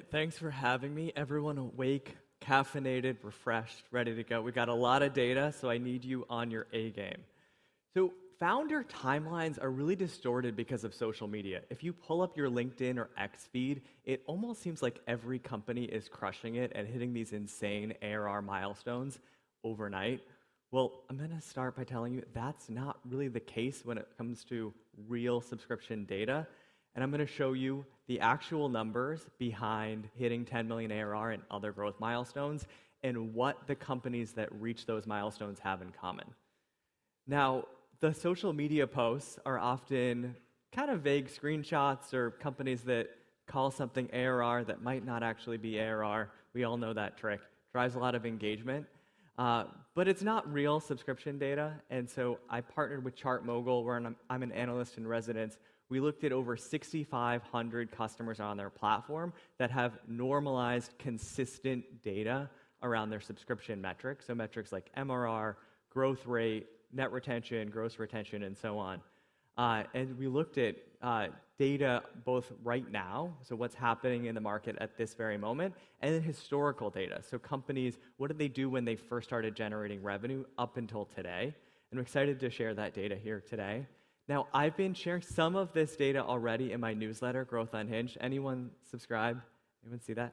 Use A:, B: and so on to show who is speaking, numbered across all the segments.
A: right, thanks for having me. Everyone awake, caffeinated, refreshed, ready to go. We got a lot of data, so I need you on your A game. So founder timelines are really distorted because of social media. If you pull up your LinkedIn or X feed, it almost seems like every company is crushing it and hitting these insane ARR milestones overnight. Well, I'm going to start by telling you that's not really the case when it comes to real subscription data. And I'm going to show you the actual numbers behind hitting 10 million ARR and other growth milestones and what the companies that reach those milestones have in common. Now, the social media posts are often kind of vague screenshots or companies that call something ARR that might not actually be ARR. We all know that trick. Drives a lot of engagement. But it's not real subscription data. And so I partnered with ChartMogul, where I'm an analyst in residence. We looked at over 6,500 customers on their platform that have normalized, consistent data around their subscription metrics. So metrics like MRR, growth rate, net retention, gross retention, and so on. And we looked at data both right now, so what's happening in the market at this very moment, and then historical data. So companies, what did they do when they first started generating revenue up until today? And I'm excited to share that data here today. Now, I've been sharing some of this data already in my newsletter, Growth Unhinged. Anyone subscribe? Anyone see that?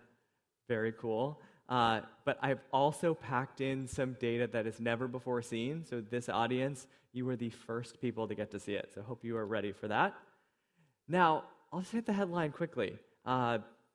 A: Very cool. But I've also packed in some data that is never before seen. So this audience, you were the first people to get to see it. So I hope you are ready for that. Now, I'll just hit the headline quickly.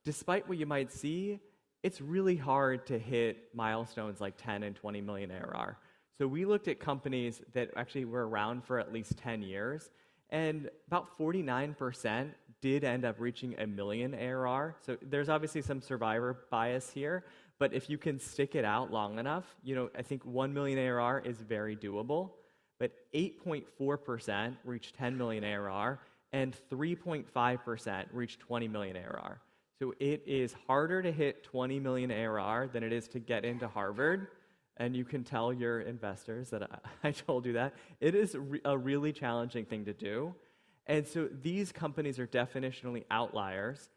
A: Despite what you might see, it's really hard to hit milestones like 10 and 20 million ARR. So we looked at companies that actually were around for at least 10 years, and about 49% did end up reaching a million ARR. So there's obviously some survivor bias here, but if you can stick it out long enough, I think 1 million ARR is very doable. But 8.4% reached 10 million ARR, and 3.5% reached 20 million ARR. So it is harder to hit 20 million ARR than it is to get into Harvard. And you can tell your investors that I told you that. It is a really challenging thing to do. And so these companies are definitionally outliers.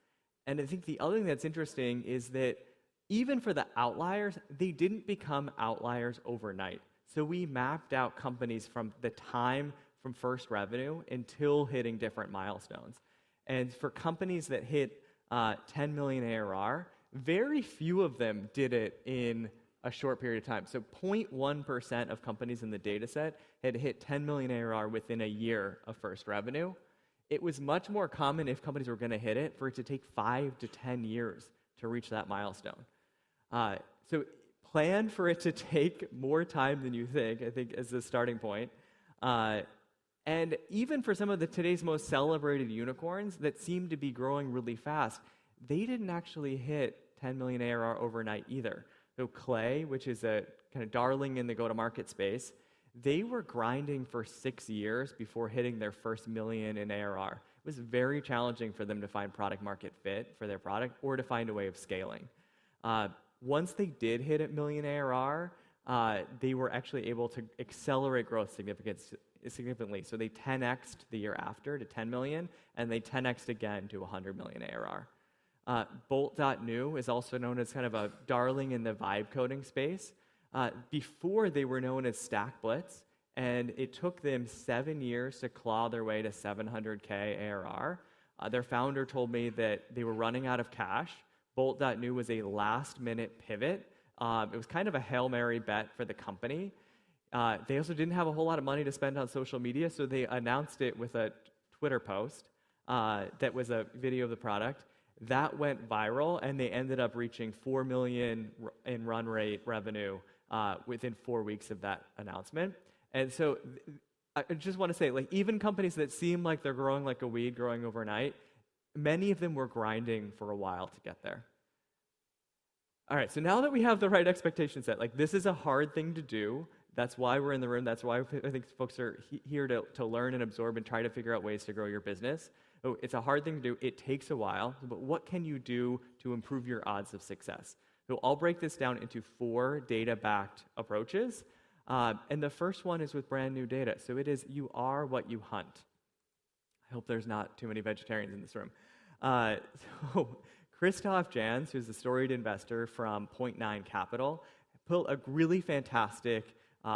A: And I think the other thing that's interesting is that even for the outliers, they didn't become outliers overnight. So we mapped out companies from the time from first revenue until hitting different milestones. And for companies that hit 10 million ARR, very few of them did it in a short period of time. So 0.1% of companies in the data set had hit 10 million ARR within a year of first revenue. It was much more common if companies were going to hit it for it to take 5 to 10 years to reach that milestone. So plan for it to take more time than you think, I think, as the starting point. And even for some of today's most celebrated unicorns that seem to be growing really fast, they didn't actually hit 10 million ARR overnight either. So Clay, which is a kind of darling in the go-to-market space, they were grinding for 6 years before hitting their first million in ARR. It was very challenging for them to find product market fit for their product or to find a way of scaling. Once they did hit a million ARR, they were actually able to accelerate growth significantly. So they 10x'd the year after to 10 million, and they 10x'd again to 100 million ARR. Bolt.new is also known as kind of a darling in the vibe coding space. Before they were known as StackBlitz, and it took them 7 years to claw their way to 700K ARR. Their founder told me that they were running out of cash. Bolt.new was a last-minute pivot. It was kind of a Hail Mary bet for the company. They also didn't have a whole lot of money to spend on social media, so they announced it with a Twitter post that was a video of the product. That went viral, and they ended up reaching 4 million in run rate revenue within 4 weeks of that announcement. And so I just want to say, even companies that seem like they're growing like a weed, growing overnight, many of them were grinding for a while to get there. All right, so now that we have the right expectation set, this is a hard thing to do. That's why we're in the room. That's why I think folks are here to learn and absorb and try to figure out ways to grow your business. So it's a hard thing to do. It takes a while. But what can you do to improve your odds of success? So I'll break this down into 4 data-backed approaches. And the first one is with brand new data. So it is you are what you hunt. I hope there's not too many vegetarians in this room. So Christoph Jans, who's a storied investor from Point Nine Capital, built a really fantastic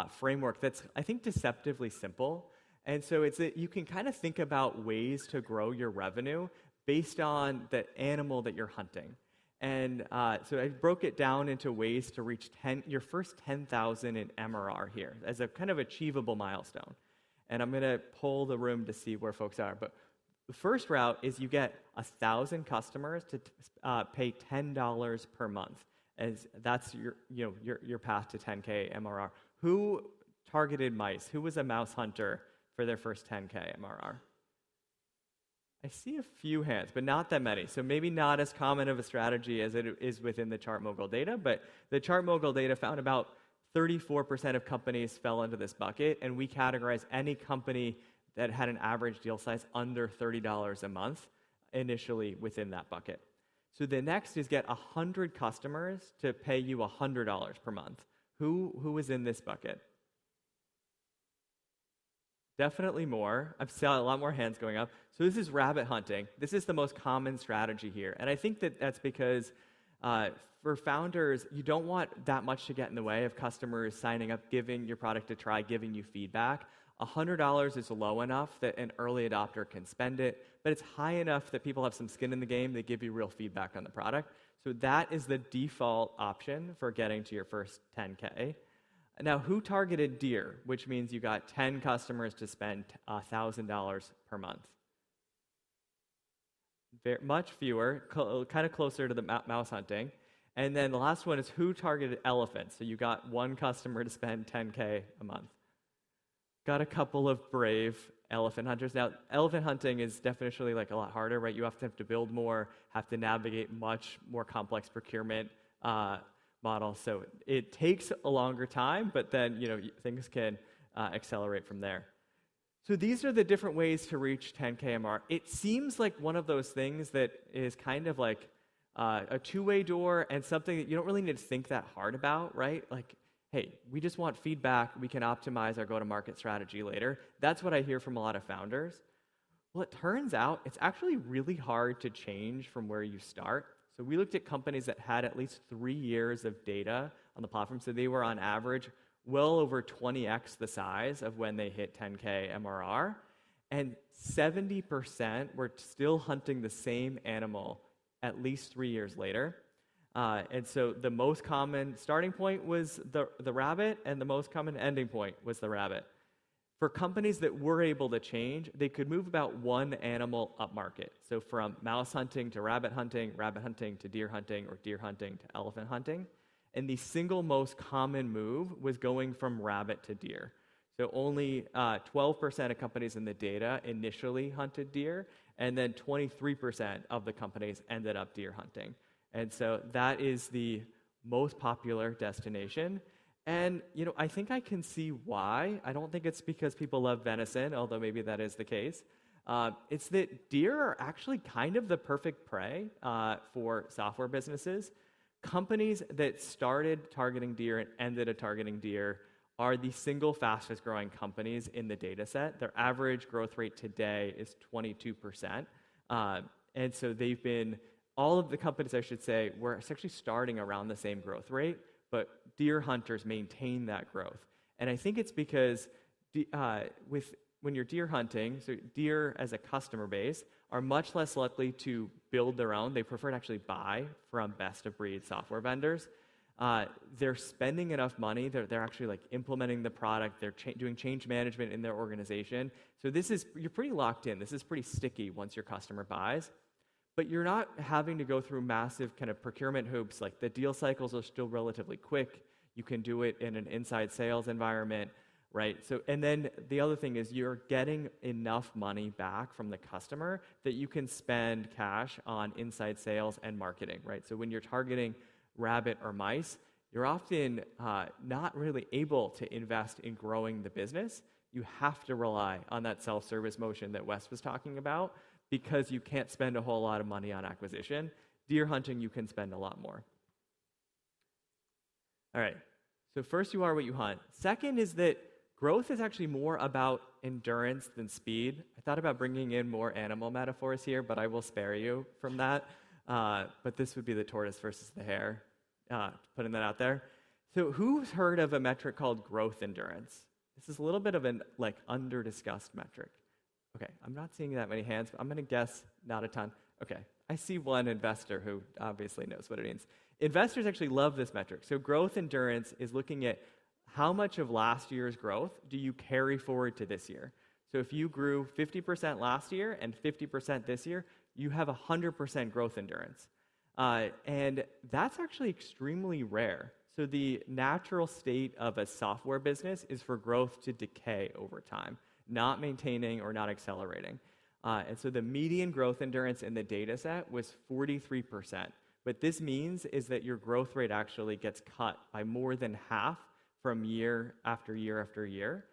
A: framework that's, I think, deceptively simple. And so it's that you can kind of think about ways to grow your revenue based on the animal that you're hunting. And so I broke it down into ways to reach your first 10,000 in MRR here as a kind of achievable milestone. And I'm going to poll the room to see where folks are. But the first route is you get 1,000 customers to pay $10 per month, as that's your path to 10K MRR. Who targeted mice? Who was a mouse hunter for their first 10K MRR? I see a few hands, but not that many. So maybe not as common of a strategy as it is within the ChartMogul data, but the ChartMogul data found about 34% of companies fell into this bucket, and we categorize any company that had an average deal size under $30 a month initially within that bucket. So the next is get 100 customers to pay you $100 per month. Who was in this bucket? Definitely more. I've seen a lot more hands going up. So this is rabbit hunting. This is the most common strategy here. And I think that that's because for founders, you don't want that much to get in the way of customers signing up, giving your product a try, giving you feedback. $100 is low enough that an early adopter can spend it, but it's high enough that people have some skin in the game. They give you real feedback on the product. So that is the default option for getting to your first 10K. Now, who targeted deer, which means you got 10 customers to spend $1,000 per month? Much fewer, kind of closer to the mouse hunting. And then the last one is who targeted elephants. So you got one customer to spend 10K a month. Got a couple of brave elephant hunters. Now, elephant hunting is definitionally like a lot harder, right? You have to build more, have to navigate much more complex procurement model. So it takes a longer time, but then things can accelerate from there. So these are the different ways to reach 10K MRR. It seems like one of those things that is kind of like a two-way door and something that you don't really need to think that hard about, right? Like, hey, we just want feedback. We can optimize our go-to-market strategy later. That's what I hear from a lot of founders. Well, it turns out it's actually really hard to change from where you start. So we looked at companies that had at least 3 years of data on the platform. So they were on average well over 20x the size of when they hit 10K MRR. And 70% were still hunting the same animal at least 3 years later. And so the most common starting point was the rabbit, and the most common ending point was the rabbit. For companies that were able to change, they could move about one animal upmarket. So from mouse hunting to rabbit hunting to deer hunting, or deer hunting to elephant hunting. And the single most common move was going from rabbit to deer. So only 12% of companies in the data initially hunted deer, and then 23% of the companies ended up deer hunting. And so that is the most popular destination. And I think I can see why. I don't think it's because people love venison, although maybe that is the case. It's that deer are actually kind of the perfect prey for software businesses. Companies that started targeting deer and ended up targeting deer are the single fastest growing companies in the data set. Their average growth rate today is 22%. And so they've been, all of the companies, I should say, were actually starting around the same growth rate, but deer hunters maintain that growth. And I think it's because when you're deer hunting, so deer as a customer base are much less likely to build their own. They prefer to actually buy from best-of-breed software vendors. They're spending enough money. They're actually like implementing the product. They're doing change management in their organization. So you're pretty locked in. This is pretty sticky once your customer buys. But you're not having to go through massive kind of procurement hoops. Like the deal cycles are still relatively quick. You can do it in an inside sales environment, right? So, and then the other thing is you're getting enough money back from the customer that you can spend cash on inside sales and marketing, right? So when you're targeting rabbit or mice, you're often not really able to invest in growing the business. You have to rely on that self-service motion that Wes was talking about, because you can't spend a whole lot of money on acquisition. Deer hunting, you can spend a lot more. All right, so first you are what you hunt. Second is that growth is actually more about endurance than speed. I thought about bringing in more animal metaphors here, but I will spare you from that. but this would be the tortoise versus the hare, putting that out there. So who's heard of a metric called growth endurance? This is a little bit of an under-discussed metric. Okay, I'm not seeing that many hands, but I'm going to guess not a ton. Okay, I see one investor who obviously knows what it means. Investors actually love this metric. So growth endurance is looking at how much of last year's growth do you carry forward to this year. So if you grew 50% last year and 50% this year, you have 100% growth endurance. And that's actually extremely rare. So the natural state of a software business is for growth to decay over time, not maintaining or not accelerating. And so the median growth endurance in the data set was 43%. What this means is that your growth rate actually gets cut by more than half from year after year after year.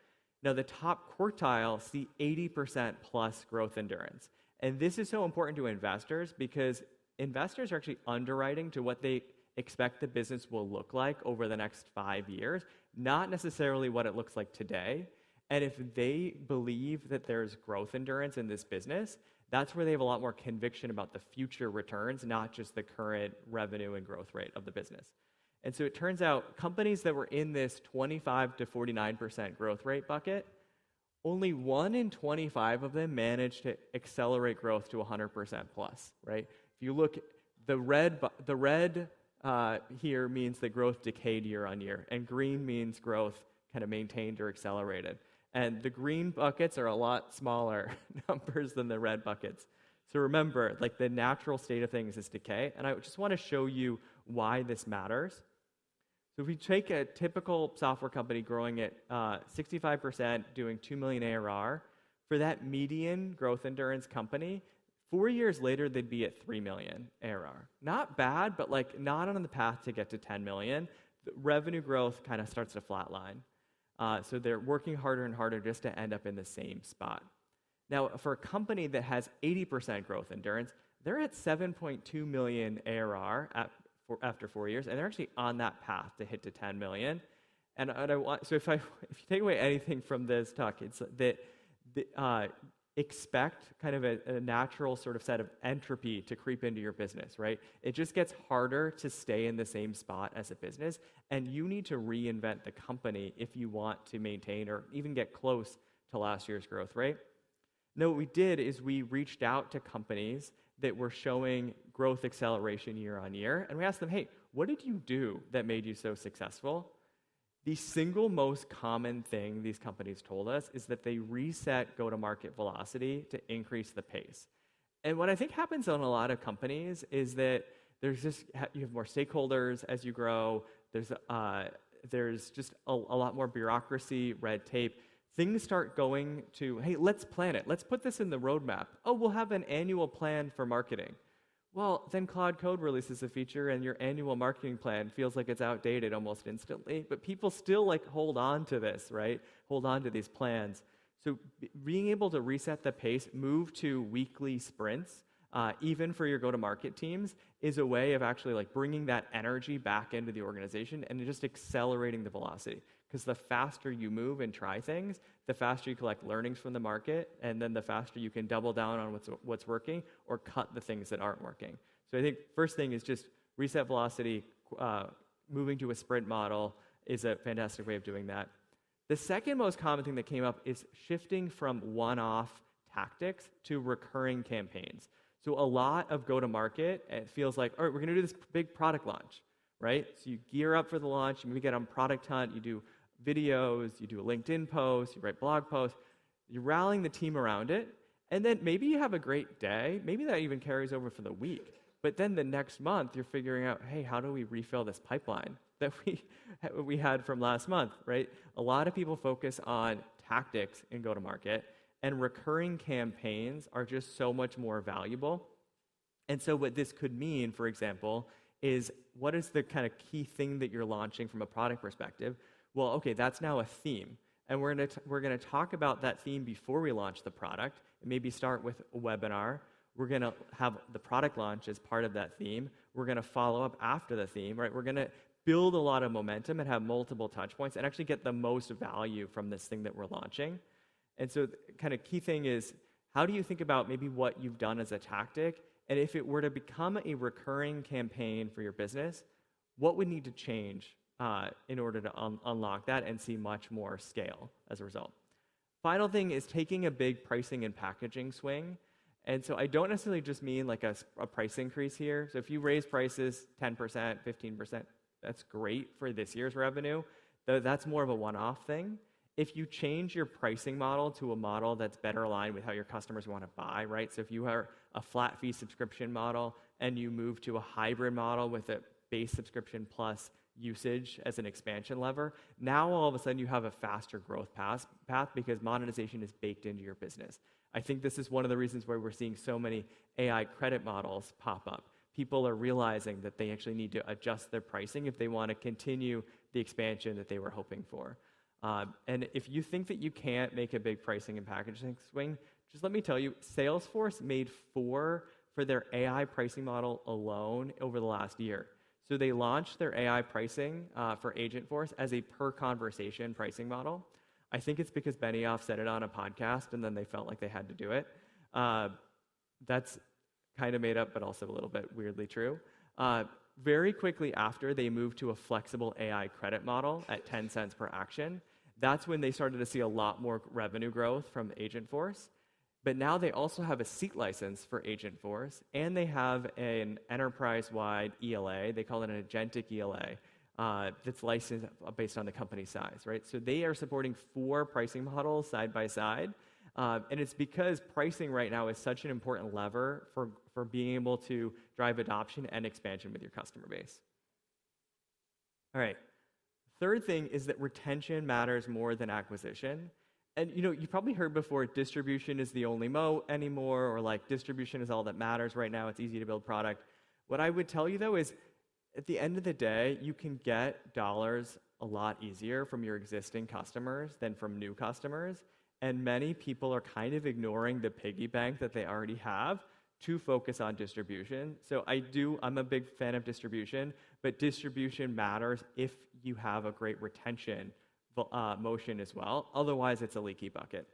A: Now, the top quartile see 80% plus growth endurance. And this is so important to investors because investors are actually underwriting to what they expect the business will look like over the next 5 years, not necessarily what it looks like today. And if they believe that there's growth endurance in this business, that's where they have a lot more conviction about the future returns, not just the current revenue and growth rate of the business. And so it turns out companies that were in this 25 to 49% growth rate bucket, only 1 in 25 of them managed to accelerate growth to 100% plus, right? If you look, the red here means that growth decayed year on year, and green means growth kind of maintained or accelerated. And the green buckets are a lot smaller numbers than the red buckets. So remember, like the natural state of things is decay, and I just want to show you why this matters. So if we take a typical software company growing at 65%, doing 2 million ARR, for that median growth endurance company, 4 years later, they'd be at 3 million ARR. Not bad, but like not on the path to get to 10 million. The revenue growth kind of starts to flatline. So they're working harder and harder just to end up in the same spot. Now, for a company that has 80% growth endurance, they're at 7.2 million ARR after 4 years, and they're actually on that path to hit to 10 million. And if you take away anything from this talk, it's that expect kind of a natural sort of set of entropy to creep into your business, right? It just gets harder to stay in the same spot as a business, and you need to reinvent the company if you want to maintain or even get close to last year's growth rate. No, what we did is we reached out to companies that were showing growth acceleration year on year, and we asked them, hey, what did you do that made you so successful? The single most common thing these companies told us is that they reset go-to-market velocity to increase the pace. And what I think happens on a lot of companies is that you have more stakeholders as you grow. There's just a lot more bureaucracy, red tape. Things start going to, hey, let's plan it. Let's put this in the roadmap. Oh, we'll have an annual plan for marketing. Well, then Cloud Code releases a feature and your annual marketing plan feels like it's outdated almost instantly, but people still hold on to this, right? Hold on to these plans. So being able to reset the pace, move to weekly sprints, even for your go-to-market teams, is a way of actually bringing that energy back into the organization and just accelerating the velocity. Because the faster you move and try things, the faster you collect learnings from the market, and then the faster you can double down on what's working or cut the things that aren't working. So I think first thing is just reset velocity. Moving to a sprint model is a fantastic way of doing that. The second most common thing that came up is shifting from one-off tactics to recurring campaigns. So a lot of go-to-market, it feels like, all right, we're going to do this big product launch, right? So you gear up for the launch, you maybe get on Product Hunt, you do videos, you do a LinkedIn post, you write blog posts, you're rallying the team around it, and then maybe you have a great day, maybe that even carries over for the week, but then the next month you're figuring out, hey, how do we refill this pipeline that we had from last month, right? A lot of people focus on tactics in go-to-market, and recurring campaigns are just so much more valuable. And so what this could mean, for example, is what is the kind of key thing that you're launching from a product perspective? Well, okay, that's now a theme. And we're gonna talk about that theme before we launch the product, and maybe start with a webinar. We're gonna have the product launch as part of that theme. We're gonna follow up after the theme, right? We're gonna build a lot of momentum and have multiple touch points and actually get the most value from this thing that we're launching. And so the kind of key thing is, how do you think about maybe what you've done as a tactic And if it were to become a recurring campaign for your business, what would need to change in order to unlock that and see much more scale as a result? Final thing is taking a big pricing and packaging swing. And so I don't necessarily just mean like a price increase here. So if you raise prices 10%, 15%, that's great for this year's revenue. Though that's more of a one-off thing. If you change your pricing model to a model that's better aligned with how your customers want to buy, right? So if you are a flat fee subscription model and you move to a hybrid model with a base subscription plus usage as an expansion lever, now all of a sudden you have a faster growth path because monetization is baked into your business. I think this is one of the reasons why we're seeing so many AI credit models pop up. People are realizing that they actually need to adjust their pricing if they want to continue the expansion that they were hoping for. And if you think that you can't make a big pricing and packaging swing, just let me tell you, Salesforce made 4 for their AI pricing model alone over the last year. So they launched their AI pricing for Agentforce as a per conversation pricing model. I think it's because Benioff said it on a podcast and then they felt like they had to do it. That's kind of made up, but also a little bit weirdly true. Very quickly after, they moved to a flexible AI credit model at 10 cents per action. That's when they started to see a lot more revenue growth from Agentforce. But now they also have a seat license for Agentforce, and they have an enterprise-wide ELA. They call it an agentic ELA that's licensed based on the company size, right? So they are supporting 4 pricing models side by side. And it's because pricing right now is such an important lever for being able to drive adoption and expansion with your customer base. All right. Third thing is that retention matters more than acquisition. And you probably heard before, distribution is the only moat anymore, or like distribution is all that matters right now. It's easy to build product. What I would tell you though is at the end of the day, you can get dollars a lot easier from your existing customers than from new customers. And many people are kind of ignoring the piggy bank that they already have to focus on distribution. So I'm a big fan of distribution, but distribution matters if you have a great retention motion as well. Otherwise, it's a leaky bucket.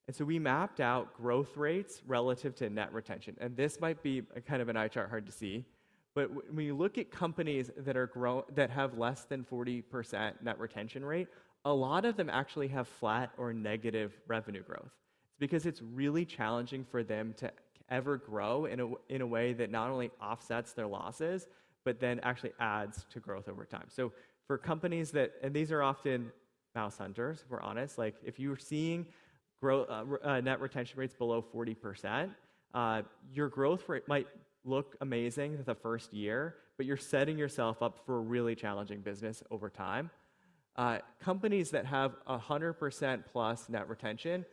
A: And so we mapped out growth rates relative to net retention. And this might be a kind of an eye chart hard to see. But when you look at companies that have less than 40% net retention rate, a lot of them actually have flat or negative revenue growth. It's because it's really challenging for them to ever grow in a way that not only offsets their losses, but then actually adds to growth over time. So for companies and these are often mouse hunters, if we're honest, like if you're seeing net retention rates below 40%, your growth rate might look amazing the first year, but you're setting yourself up for a really challenging business over time. Companies that have 100% plus net retention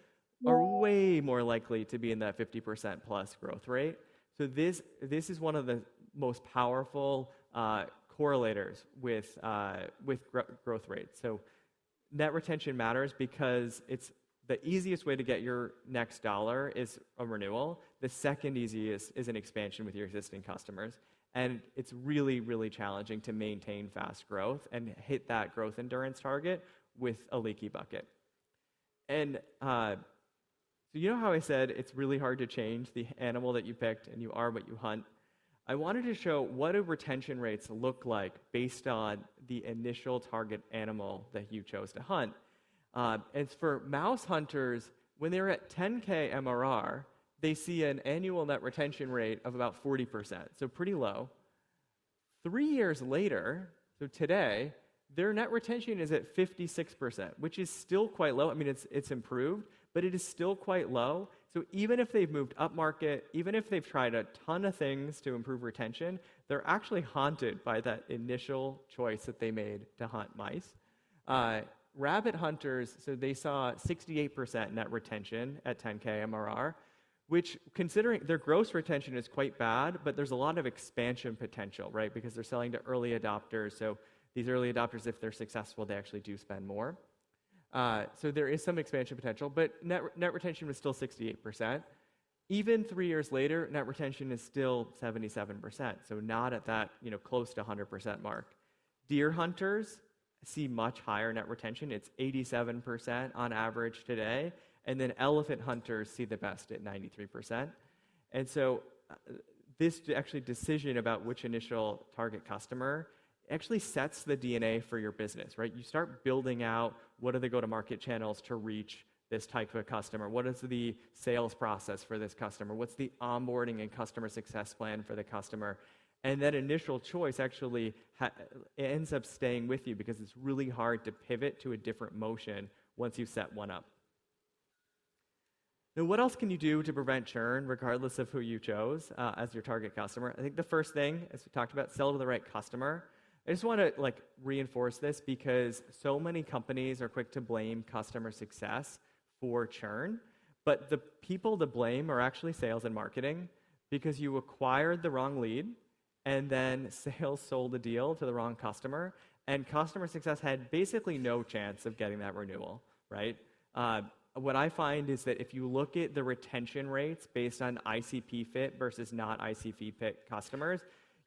A: are way more likely to be in that 50% plus growth rate. So this is one of the most powerful correlators with growth rates. So net retention matters because it's the easiest way to get your next dollar is a renewal. The second easiest is an expansion with your existing customers. And it's really, really challenging to maintain fast growth and hit that growth endurance target with a leaky bucket. And so you know how I said it's really hard to change the animal that you picked and you are what you hunt? I wanted to show what do retention rates look like based on the initial target animal that you chose to hunt. And for mouse hunters, when they're at 10K MRR, they see an annual net retention rate of about 40%, so pretty low. 3 years later, so today, their net retention is at 56%, which is still quite low. I mean, it's improved, but it is still quite low. So even if they've moved up market, even if they've tried a ton of things to improve retention, they're actually haunted by that initial choice that they made to hunt mice. Rabbit hunters, so they saw 68% net retention at 10K MRR, which, considering their gross retention is quite bad, but there's a lot of expansion potential, right? Because they're selling to early adopters. So these early adopters, if they're successful, they actually do spend more. So there is some expansion potential, but net retention was still 68%. Even 3 years later, net retention is still 77%. So not at that, close to 100% mark. Deer hunters see much higher net retention. It's 87% on average today. And then elephant hunters see the best at 93%. And so this actually decision about which initial target customer actually sets the DNA for your business, right? You start building out what are the go-to-market channels to reach this type of customer? What is the sales process for this customer? What's the onboarding and customer success plan for the customer? And that initial choice actually ends up staying with you because it's really hard to pivot to a different motion once you've set one up. Now, what else can you do to prevent churn, regardless of who you chose as your target customer? I think the first thing, as we talked about, sell to the right customer. I just want to reinforce this because so many companies are quick to blame customer success for churn, but the people to blame are actually sales and marketing because you acquired the wrong lead and then sales sold a deal to the wrong customer, and customer success had basically no chance of getting that renewal, right? What I find is that if you look at the retention rates based on ICP fit versus not ICP fit customers,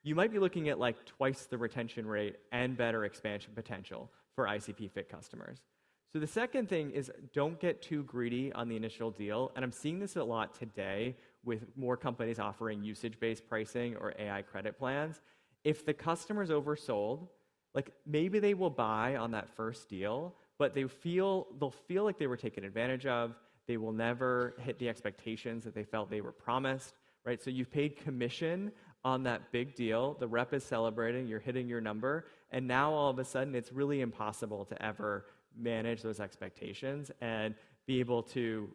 A: you might be looking at twice the retention rate and better expansion potential for ICP fit customers. So the second thing is don't get too greedy on the initial deal. And I'm seeing this a lot today with more companies offering usage-based pricing or AI credit plans. If the customer's oversold, maybe they will buy on that first deal, but they'll feel like they were taken advantage of. They will never hit the expectations that they felt they were promised, right? So you've paid commission on that big deal. The rep is celebrating, you're hitting your number, and now all of a sudden it's really impossible to ever manage those expectations and be able to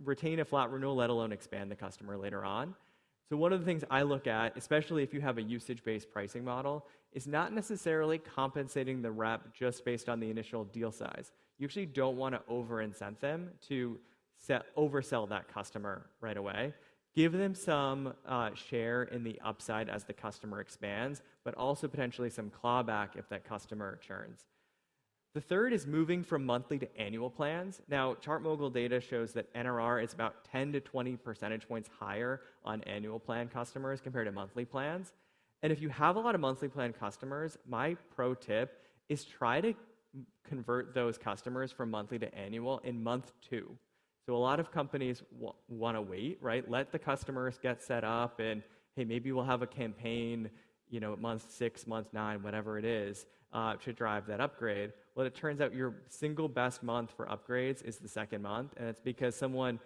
A: retain a flat renewal, let alone expand the customer later on. So one of the things I look at, especially if you have a usage-based pricing model, is not necessarily compensating the rep just based on the initial deal size. You actually don't want to over-incent them to oversell that customer right away. Give them some share in the upside as the customer expands, but also potentially some clawback if that customer churns. The third is moving from monthly to annual plans. Now, ChartMogul data shows that NRR is about 10 to 20 percentage points higher on annual plan customers compared to monthly plans. And if you have a lot of monthly plan customers, my pro tip is try to convert those customers from monthly to annual in month 2. So a lot of companies want to wait, right? Let the customers get set up and, hey, maybe we'll have a campaign, month 6, month 9, whatever it is, to drive that upgrade. Well, it turns out your single best month for upgrades is the second month, and it's because someone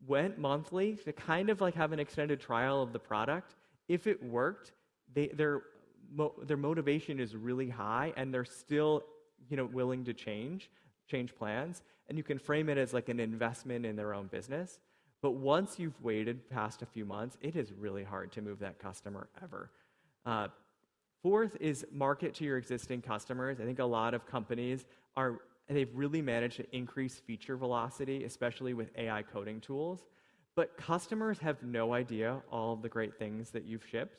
A: went monthly to kind of have an extended trial of the product. If it worked, their motivation is really high, and they're still willing to change plans, and you can frame it as an investment in their own business. But once you've waited past a few months, it is really hard to move that customer ever. Fourth is market to your existing customers. I think a lot of companies they've really managed to increase feature velocity, especially with AI coding tools. But customers have no idea all of the great things that you've shipped.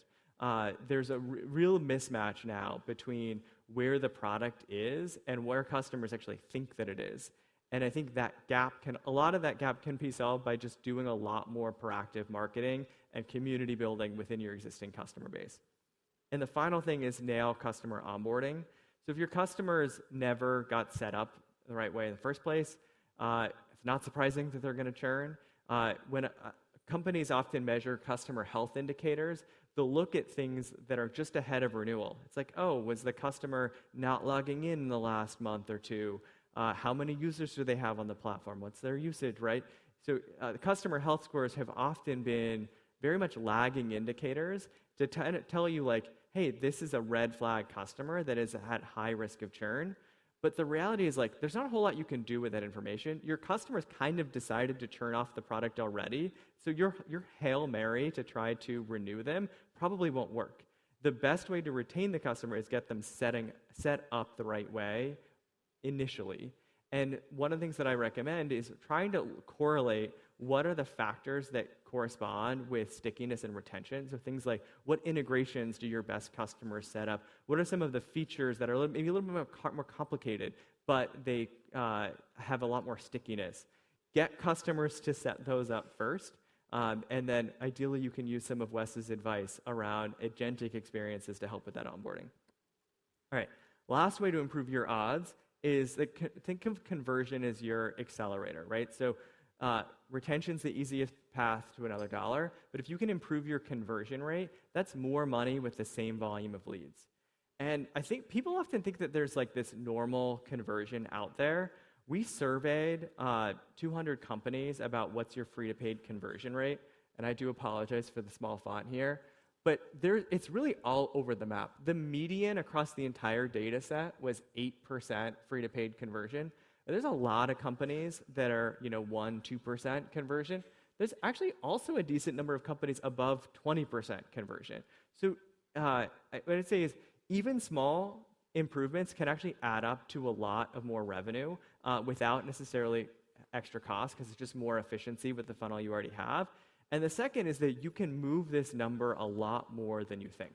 A: There's a real mismatch now between where the product is and where customers actually think that it is. And I think a lot of that gap can be solved by just doing a lot more proactive marketing and community building within your existing customer base. And the final thing is nail customer onboarding. So if your customers never got set up the right way in the first place, it's not surprising that they're going to churn. When companies often measure customer health indicators, they'll look at things that are just ahead of renewal. It's was the customer not logging in the last month or two? How many users do they have on the platform? What's their usage, right? So the customer health scores have often been very much lagging indicators to tell you hey, this is a red flag customer that is at high risk of churn. But the reality is there's not a whole lot you can do with that information. Your customers kind of decided to turn off the product already. So your Hail Mary to try to renew them probably won't work. The best way to retain the customer is get them set up the right way initially. And one of the things that I recommend is trying to correlate what are the factors that correspond with stickiness and retention. So things like what integrations do your best customers set up? What are some of the features that are maybe a little bit more complicated, but they have a lot more stickiness? Get customers to set those up first. And then ideally you can use some of Wes's advice around agentic experiences to help with that onboarding. All right, last way to improve your odds is think of conversion as your accelerator, right? So retention's the easiest path to another dollar. But if you can improve your conversion rate, that's more money with the same volume of leads. And I think people often think that there's like this normal conversion out there. We surveyed 200 companies about what's your free to paid conversion rate. And I do apologize for the small font here. But it's really all over the map. The median across the entire data set was 8% free to paid conversion. And there's a lot of companies that are 1-2% conversion. There's actually also a decent number of companies above 20% conversion. So what I'd say is even small improvements can actually add up to a lot of more revenue without necessarily extra cost, because it's just more efficiency with the funnel you already have. And the second is that you can move this number a lot more than you think.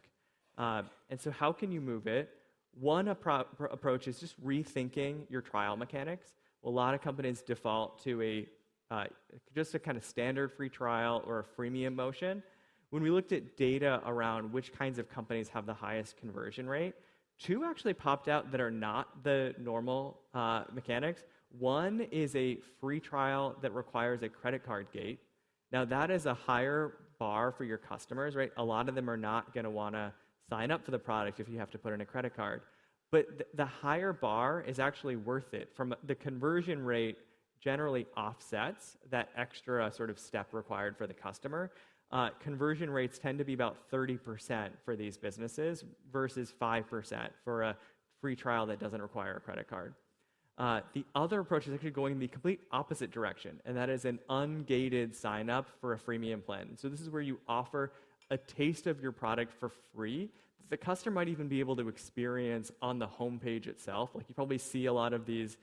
A: And so how can you move it? One approach is just rethinking your trial mechanics. A lot of companies default to just a kind of standard free trial or a freemium motion. When we looked at data around which kinds of companies have the highest conversion rate, 2 actually popped out that are not the normal mechanics. One is a free trial that requires a credit card gate. Now, that is a higher bar for your customers, right? A lot of them are not going to want to sign up for the product if you have to put in a credit card. But the higher bar is actually worth it. From the conversion rate generally offsets that extra sort of step required for the customer. Conversion rates tend to be about 30% for these businesses versus 5% for a free trial that doesn't require a credit card. The other approach is actually going in the complete opposite direction, and that is an ungated sign-up for a freemium plan. So this is where you offer a taste of your product for free that the customer might even be able to experience on the homepage itself. Like, you probably see a lot of these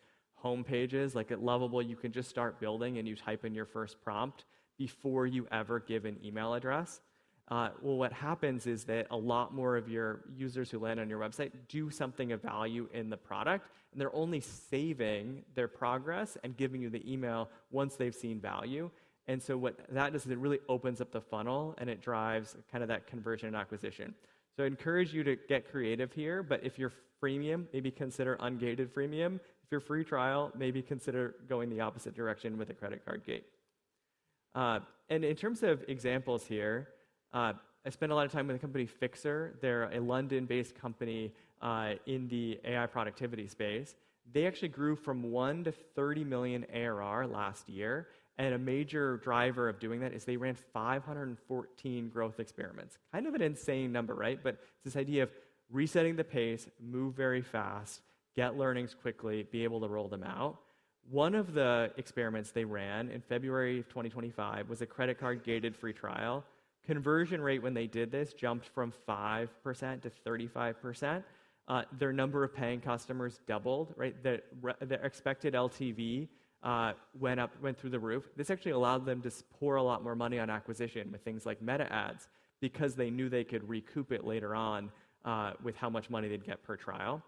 A: homepages, like at Lovable, you can just start building and you type in your first prompt before you ever give an email address. Well, what happens is that a lot more of your users who land on your website do something of value in the product, and they're only saving their progress and giving you the email once they've seen value. And so what that does is it really opens up the funnel, and it drives kind of that conversion and acquisition. So I encourage you to get creative here, but if you're freemium, maybe consider ungated freemium. If you're free trial, maybe consider going the opposite direction with a credit card gate. And in terms of examples here, I spent a lot of time with the company Fixer. They're a London-based company in the AI productivity space. They actually grew from 1 to 30 million ARR last year, and a major driver of doing that is they ran 514 growth experiments. Kind of an insane number, right? But it's this idea of resetting the pace, move very fast, get learnings quickly, be able to roll them out. One of the experiments they ran in February of 2025 was a credit card gated free trial. Conversion rate when they did this jumped from 5% to 35%. Their number of paying customers doubled, right? The expected LTV went through the roof. This actually allowed them to pour a lot more money on acquisition with things like meta ads, because they knew they could recoup it later on with how much money they'd get per trial.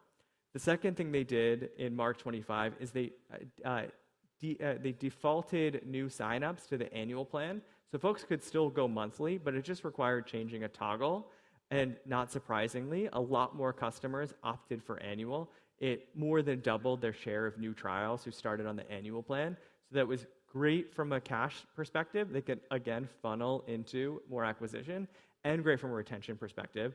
A: The second thing they did in March 25 is they defaulted new signups to the annual plan. So folks could still go monthly, but it just required changing a toggle. And not surprisingly, a lot more customers opted for annual. It more than doubled their share of new trials who started on the annual plan. So that was great from a cash perspective. They could, again, funnel into more acquisition, and great from a retention perspective.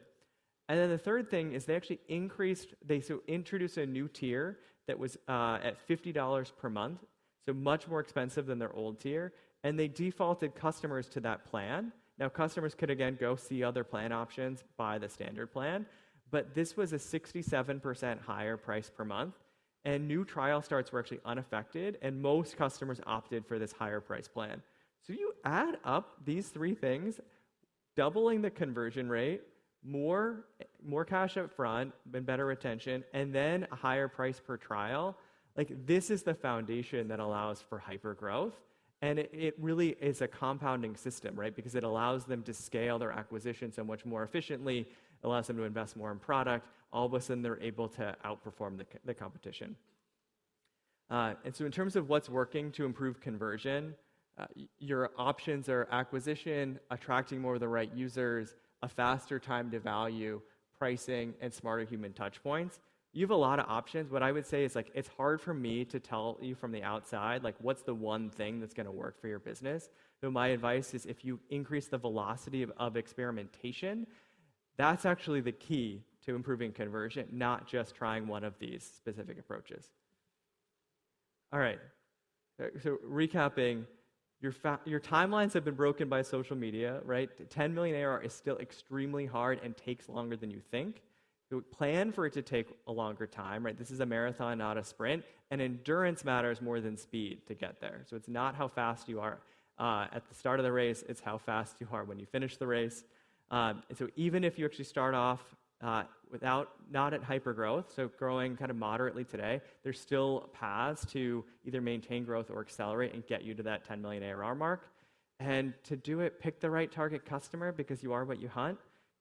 A: And then the third thing is they actually introduced a new tier that was at $50 per month, so much more expensive than their old tier. And they defaulted customers to that plan. Now, customers could, again, go see other plan options, buy the standard plan. But this was a 67% higher price per month. And new trial starts were actually unaffected. And most customers opted for this higher price plan. So you add up these 3 things, doubling the conversion rate, more cash up front and better retention, and then a higher price per trial. Like, this is the foundation that allows for hyper growth. And it really is a compounding system, right? Because it allows them to scale their acquisition so much more efficiently, allows them to invest more in product. All of a sudden, they're able to outperform the competition. And so in terms of what's working to improve conversion, your options are acquisition, attracting more of the right users, a faster time to value, pricing, and smarter human touch points. you have a lot of options. What I would say is like it's hard for me to tell you from the outside like what's the one thing that's going to work for your business. So my advice is if you increase the velocity of experimentation, that's actually the key to improving conversion, not just trying one of these specific approaches. All right. So recapping, your timelines have been broken by social media, right? 10 million ARR is still extremely hard and takes longer than you think. So plan for it to take a longer time, right? This is a marathon, not a sprint, and endurance matters more than speed to get there. So it's not how fast you are at the start of the race, it's how fast you are when you finish the race. And so even if you actually start off not at hypergrowth, so growing kind of moderately today, there's still paths to either maintain growth or accelerate and get you to that 10 million ARR mark. And to do it, pick the right target customer because you are what you hunt.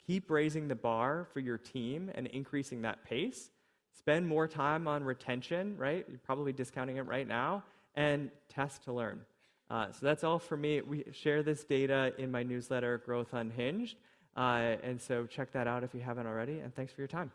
A: Keep raising the bar for your team and increasing that pace. Spend more time on retention, right? You're probably discounting it right now. And test to learn. So that's all for me. We share this data in my newsletter, Growth Unhinged. And so check that out if you haven't already. And thanks for your time.